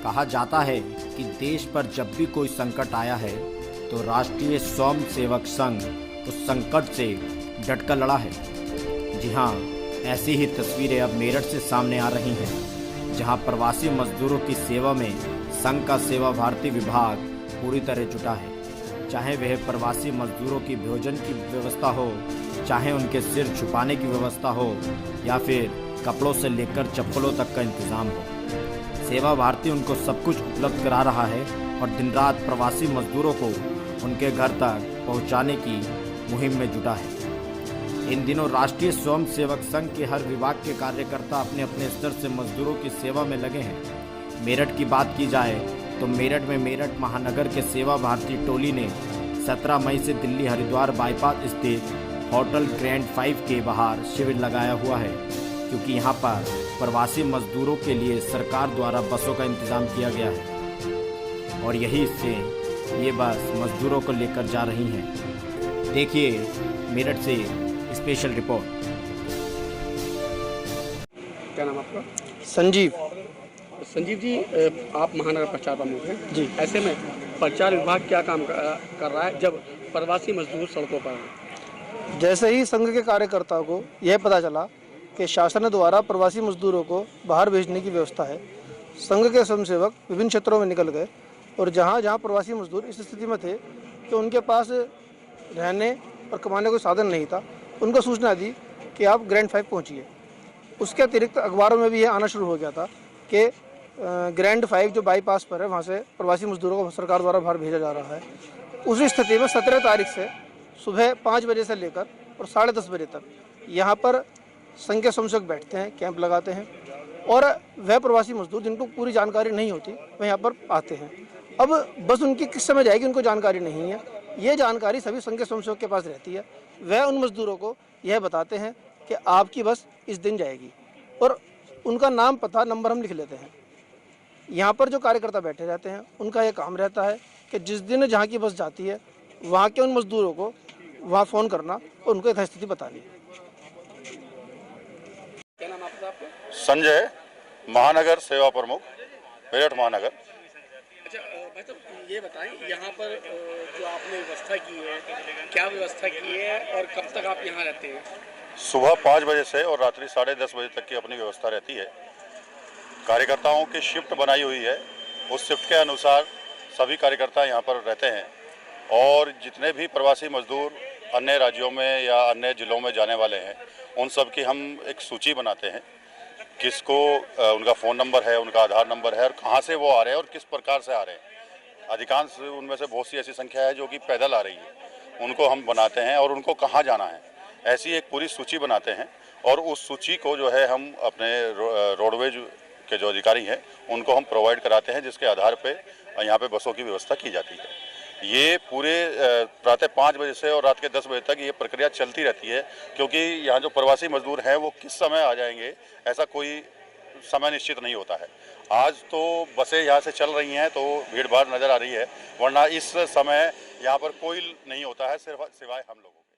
कहा जाता है कि देश पर जब भी कोई संकट आया है तो राष्ट्रीय स्वयं सेवक संघ उस संकट से डटकर लड़ा है। जी हाँ, ऐसी ही तस्वीरें अब मेरठ से सामने आ रही हैं, जहां प्रवासी मजदूरों की सेवा में संघ का सेवा भारती विभाग पूरी तरह जुटा है। चाहे वह प्रवासी मजदूरों की भोजन की व्यवस्था हो, चाहे उनके सिर छुपाने की व्यवस्था हो, या फिर कपड़ों से लेकर चप्पलों तक का इंतजाम हो, सेवा भारती उनको सब कुछ उपलब्ध करा रहा है और दिन रात प्रवासी मजदूरों को उनके घर तक पहुंचाने की मुहिम में जुटा है। इन दिनों राष्ट्रीय स्वयं सेवक संघ के हर विभाग के कार्यकर्ता अपने अपने स्तर से मजदूरों की सेवा में लगे हैं। मेरठ की बात की जाए तो मेरठ में मेरठ महानगर के सेवा भारती टोली ने 17 मई से दिल्ली हरिद्वार बाईपास स्थित होटल ग्रैंड 5 के बाहर शिविर लगाया हुआ है, क्योंकि यहाँ पर प्रवासी मजदूरों के लिए सरकार द्वारा बसों का इंतजाम किया गया है और यही से ये बस मजदूरों को लेकर जा रही हैं। देखिए मेरठ से स्पेशल रिपोर्ट। क्या नाम आपका? संजीव। संजीव जी, आप महानगर प्रचार प्रमुख हैं जी। ऐसे में प्रचार विभाग क्या काम कर रहा है जब प्रवासी मजदूर सड़कों पर हैं? जैसे ही संघ के कार्यकर्ताओं को यह पता चला कि शासन द्वारा प्रवासी मजदूरों को बाहर भेजने की व्यवस्था है, संघ के स्वयंसेवक विभिन्न क्षेत्रों में निकल गए और जहाँ जहाँ प्रवासी मजदूर इस स्थिति में थे कि उनके पास रहने और कमाने कोई साधन नहीं था, उनको सूचना दी कि आप ग्रैंड 5 पहुँचिए। उसके अतिरिक्त अखबारों में भी यह आना शुरू हो गया था कि ग्रैंड 5 जो बाईपास पर है वहाँ से प्रवासी मजदूरों को सरकार द्वारा बाहर भेजा जा रहा है। उसी स्थिति में 17 तारीख से सुबह 5 बजे से लेकर और 10:30 बजे तक यहाँ पर संघ के स्वयंसेवक बैठते हैं, कैंप लगाते हैं और वह प्रवासी मजदूर जिनको पूरी जानकारी नहीं होती वह यहाँ पर आते हैं। अब बस उनकी किस समय जाएगी उनको जानकारी नहीं है, ये जानकारी सभी संघ के स्वयंसेवक के पास रहती है। वह उन मजदूरों को यह बताते हैं कि आपकी बस इस दिन जाएगी और उनका नाम पता नंबर हम लिख लेते हैं। यहाँ पर जो कार्यकर्ता बैठे रहते हैं उनका यह काम रहता है कि जिस दिन जहाँ की बस जाती है वहाँ के उन मजदूरों को वहाँ फ़ोन करना और उनको एक स्थिति बतानी। क्या नाम आपका? संजय, महानगर सेवा प्रमुख, मेरठ महानगर। अच्छा भाई साहब, ये बताएं यहाँ पर जो आपने व्यवस्था की है, क्या व्यवस्था की है और कब तक आप यहाँ रहते हैं? सुबह 5 बजे से और रात्रि 10:30 बजे तक की अपनी व्यवस्था रहती है। कार्यकर्ताओं की शिफ्ट बनाई हुई है, उस शिफ्ट के अनुसार सभी कार्यकर्ता यहाँ पर रहते हैं और जितने भी प्रवासी मजदूर अन्य राज्यों में या अन्य जिलों में जाने वाले हैं उन सब की हम एक सूची बनाते हैं, किसको उनका फ़ोन नंबर है, उनका आधार नंबर है और कहाँ से वो आ रहे हैं और किस प्रकार से आ रहे हैं। अधिकांश उनमें से बहुत सी ऐसी संख्या है जो कि पैदल आ रही है, उनको हम बनाते हैं और उनको कहाँ जाना है ऐसी एक पूरी सूची बनाते हैं और उस सूची को जो है हम अपने रोडवेज के जो अधिकारी हैं उनको हम प्रोवाइड कराते हैं, जिसके आधार पे यहाँ पे बसों की व्यवस्था की जाती है। ये पूरे प्रातः 5 बजे से और रात के 10 बजे तक ये प्रक्रिया चलती रहती है, क्योंकि यहाँ जो प्रवासी मजदूर हैं वो किस समय आ जाएंगे ऐसा कोई समय निश्चित नहीं होता है। आज तो बसें यहाँ से चल रही हैं तो भीड़ भाड़ नज़र आ रही है, वरना इस समय यहाँ पर कोई नहीं होता है सिवाय हम लोगों।